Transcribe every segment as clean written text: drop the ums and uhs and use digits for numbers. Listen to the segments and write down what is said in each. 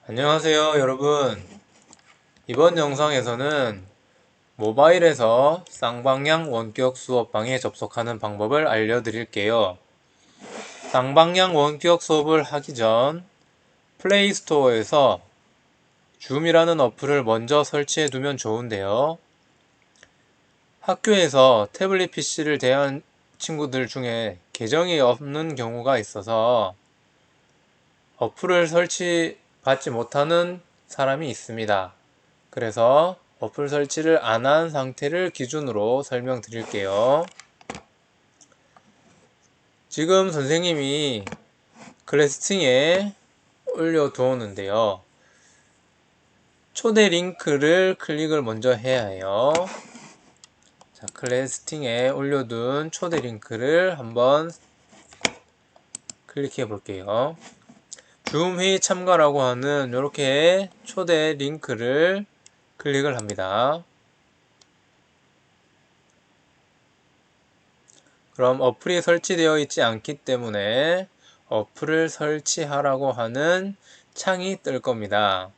안녕하세요 여러분. 이번 영상에서는 모바일에서 쌍방향 원격 수업방에 접속하는 방법을 알려드릴게요. 쌍방향 원격 수업을 하기 전 플레이스토어에서 줌이라는 어플을 먼저 설치해 두면 좋은데요. 학교에서 태블릿 PC를 대한 친구들 중에 계정이 없는 경우가 있어서 어플을 설치받지 못하는 사람이 있습니다. 그래서 어플 설치를 안 한 상태를 기준으로 설명드릴게요. 지금 선생님이 클래스팅에 올려두었는데요. 초대 링크를 클릭을 먼저 해야 해요. 자, 클래스팅에 올려둔 초대 링크를 한번 클릭해 볼게요. 줌 회의 참가라고 하는 이렇게 초대 링크를 클릭을 합니다. 그럼 어플이 설치되어 있지 않기 때문에 어플을 설치하라고 하는 창이 뜰 겁니다.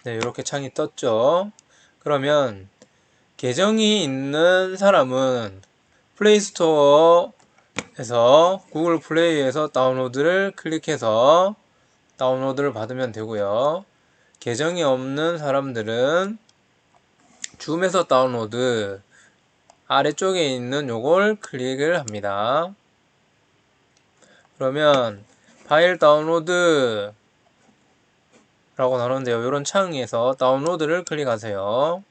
네, 이렇게 창이 떴죠. 그러면 계정이 있는 사람은 플레이스토어에서 구글 플레이에서 다운로드를 클릭해서 다운로드를 받으면 되고요. 계정이 없는 사람들은 줌에서 다운로드 아래쪽에 있는 요걸 클릭을 합니다. 그러면 파일 다운로드 라고 나오는데요. 이런 창에서 다운로드를 클릭하세요.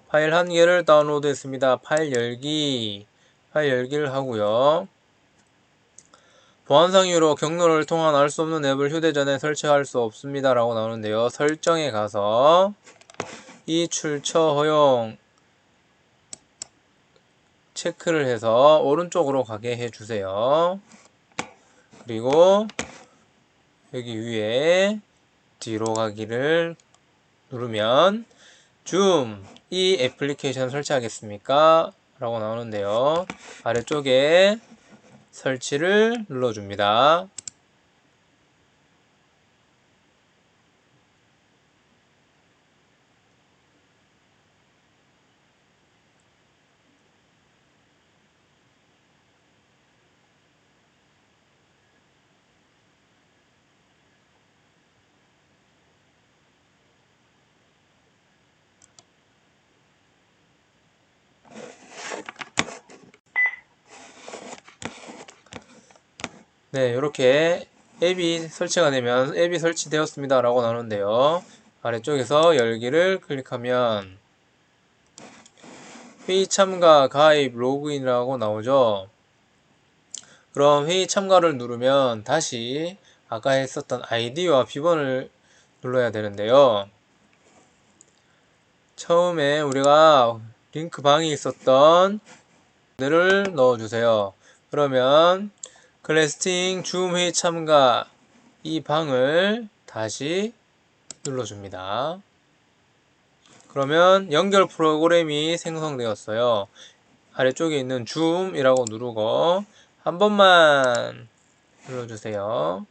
파일 한 개를 다운로드 했습니다. 파일 열기를 하고요. 보안상 이유로 경로를 통한 알 수 없는 앱을 휴대전에 설치할 수 없습니다 라고 나오는데요. 설정에 가서 이 출처 허용 체크를 해서 오른쪽으로 가게 해주세요. 그리고 여기 위에 뒤로 가기를 누르면 줌 이 애플리케이션 설치하겠습니까? 라고 나오는데요. 아래쪽에 설치를 눌러줍니다. 네, 이렇게 앱이 설치가 되면 앱이 설치되었습니다 라고 나오는데요. 아래쪽에서 열기를 클릭하면 회의 참가, 가입, 로그인이라고 나오죠. 그럼 회의 참가를 누르면 다시 아까 했었던 아이디와 비번을 눌러야 되는데요. 처음에 우리가 링크 방에 있었던 를 넣어주세요. 그러면 클래스팅 줌 회의 참가 이 방을 다시 눌러줍니다. 그러면 연결 프로그램이 생성되었어요. 아래쪽에 있는 줌이라고 누르고 한 번만 눌러주세요.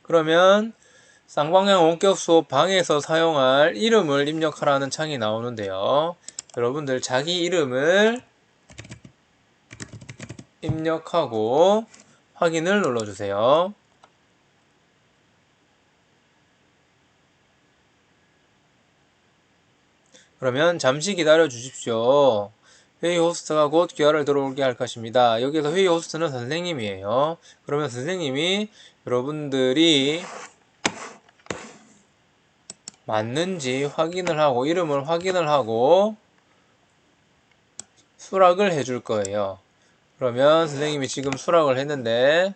그러면 쌍방향 원격 수업 방에서 사용할 이름을 입력하라는 창이 나오는데요. 여러분들 자기 이름을 입력하고 확인을 눌러주세요. 그러면 잠시 기다려 주십시오. 회의 호스트가 곧 귀하를 들어오게 할 것입니다. 여기서 회의 호스트는 선생님이에요. 그러면 선생님이 여러분들이 맞는지 확인을 하고 이름을 확인을 하고 수락을 해줄 거예요. 그러면 선생님이 지금 수락을 했는데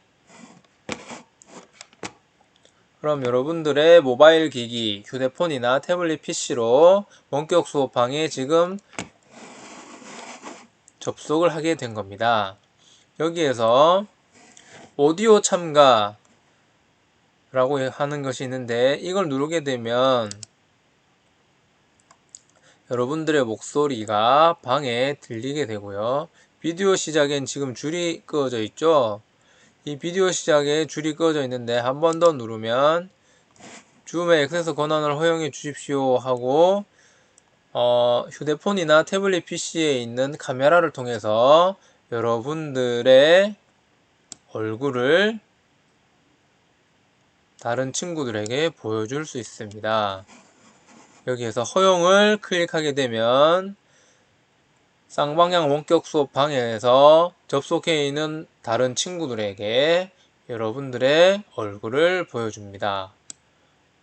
그럼 여러분들의 모바일 기기, 휴대폰이나 태블릿 PC로 원격 수업방에 지금 접속을 하게 된 겁니다. 여기에서 오디오 참가 라고 하는 것이 있는데, 이걸 누르게 되면 여러분들의 목소리가 방에 들리게 되고요. 비디오 시작엔 지금 줄이 끄어져 있죠. 이 비디오 시작에 줄이 끄어져 있는데 한 번 더 누르면 줌의 액세스 권한을 허용해 주십시오 하고 휴대폰이나 태블릿 PC에 있는 카메라를 통해서 여러분들의 얼굴을 다른 친구들에게 보여줄 수 있습니다. 여기에서 허용을 클릭하게 되면 쌍방향 원격 수업 방에서 접속해 있는 다른 친구들에게 여러분들의 얼굴을 보여줍니다.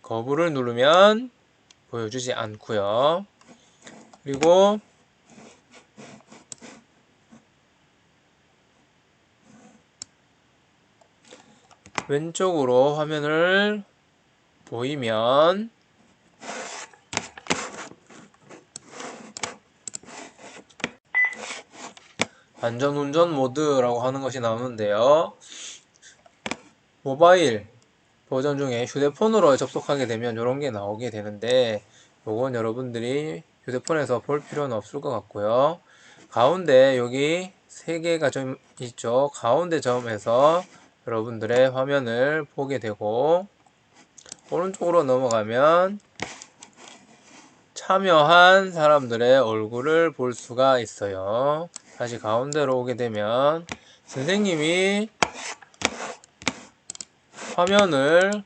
거부를 누르면 보여주지 않고요. 그리고 왼쪽으로 화면을 보이면 안전운전 모드라고 하는 것이 나오는데요. 모바일 버전 중에 휴대폰으로 접속하게 되면 이런 게 나오게 되는데, 요건 여러분들이 휴대폰에서 볼 필요는 없을 것 같고요. 가운데 여기 3개가 점 있죠. 가운데 점에서 여러분들의 화면을 보게 되고, 오른쪽으로 넘어가면 참여한 사람들의 얼굴을 볼 수가 있어요. 다시 가운데로 오게 되면 선생님이 화면을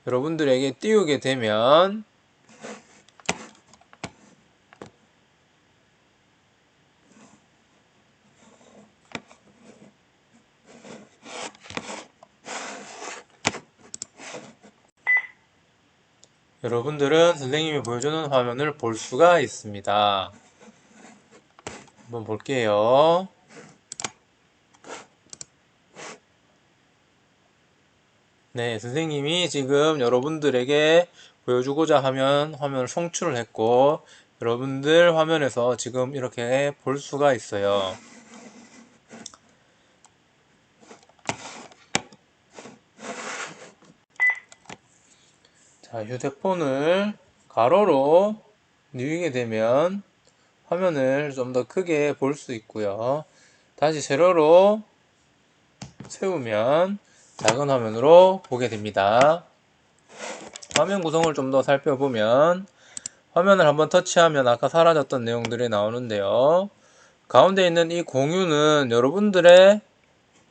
여러분들에게 띄우게 되면 여러분들은 선생님이 보여주는 화면을 볼 수가 있습니다. 한번 볼게요. 네, 선생님이 지금 여러분들에게 보여주고자 하면 화면을 송출을 했고, 여러분들 화면에서 지금 이렇게 볼 수가 있어요. 자, 휴대폰을 가로로 누이게 되면 화면을 좀 더 크게 볼 수 있고요. 다시 세로로 세우면 작은 화면으로 보게 됩니다. 화면 구성을 좀 더 살펴보면 화면을 한번 터치하면 아까 사라졌던 내용들이 나오는데요. 가운데 있는 이 공유는 여러분들의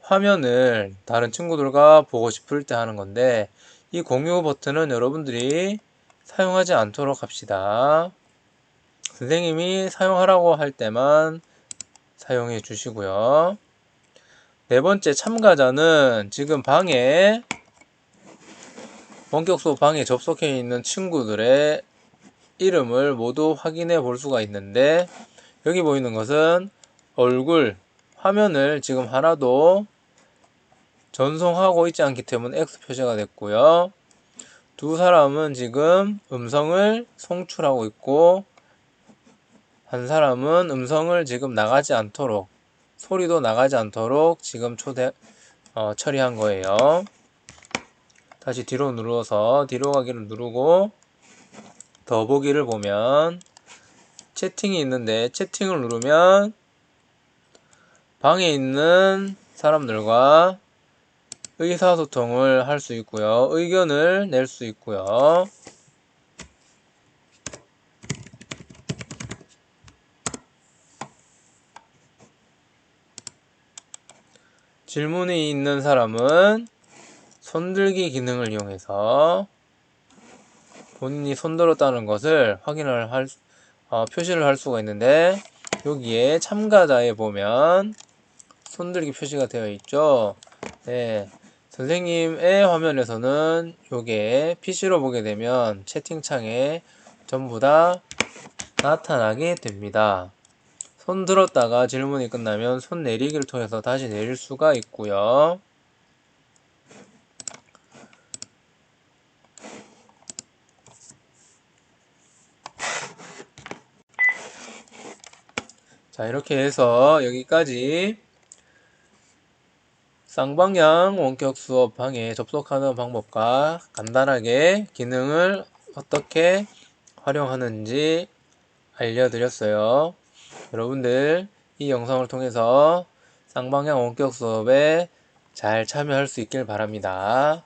화면을 다른 친구들과 보고 싶을 때 하는 건데, 이 공유 버튼은 여러분들이 사용하지 않도록 합시다. 선생님이 사용하라고 할 때만 사용해 주시고요. 네 번째, 참가자는 지금 방에 원격 수업 방에 접속해 있는 친구들의 이름을 모두 확인해 볼 수가 있는데, 여기 보이는 것은 얼굴 화면을 지금 하나도 전송하고 있지 않기 때문에 X 표시가 됐고요. 두 사람은 지금 음성을 송출하고 있고, 한 사람은 음성을 지금 나가지 않도록, 소리도 나가지 않도록 지금 처리한 거예요. 다시 뒤로 눌러서 뒤로 가기를 누르고 더보기를 보면 채팅이 있는데, 채팅을 누르면 방에 있는 사람들과 의사소통을 할 수 있고요. 의견을 낼 수 있고요. 질문이 있는 사람은 손들기 기능을 이용해서 본인이 손들었다는 것을 표시를 할 수가 있는데, 여기에 참가자에 보면 손들기 표시가 되어 있죠. 네, 선생님의 화면에서는 요게 PC로 보게 되면 채팅창에 전부 다 나타나게 됩니다. 손 들었다가 질문이 끝나면 손 내리기를 통해서 다시 내릴 수가 있고요. 자, 이렇게 해서 여기까지 쌍방향 원격 수업방에 접속하는 방법과 간단하게 기능을 어떻게 활용하는지 알려드렸어요. 여러분들 이 영상을 통해서 쌍방향 원격 수업에 잘 참여할 수 있길 바랍니다.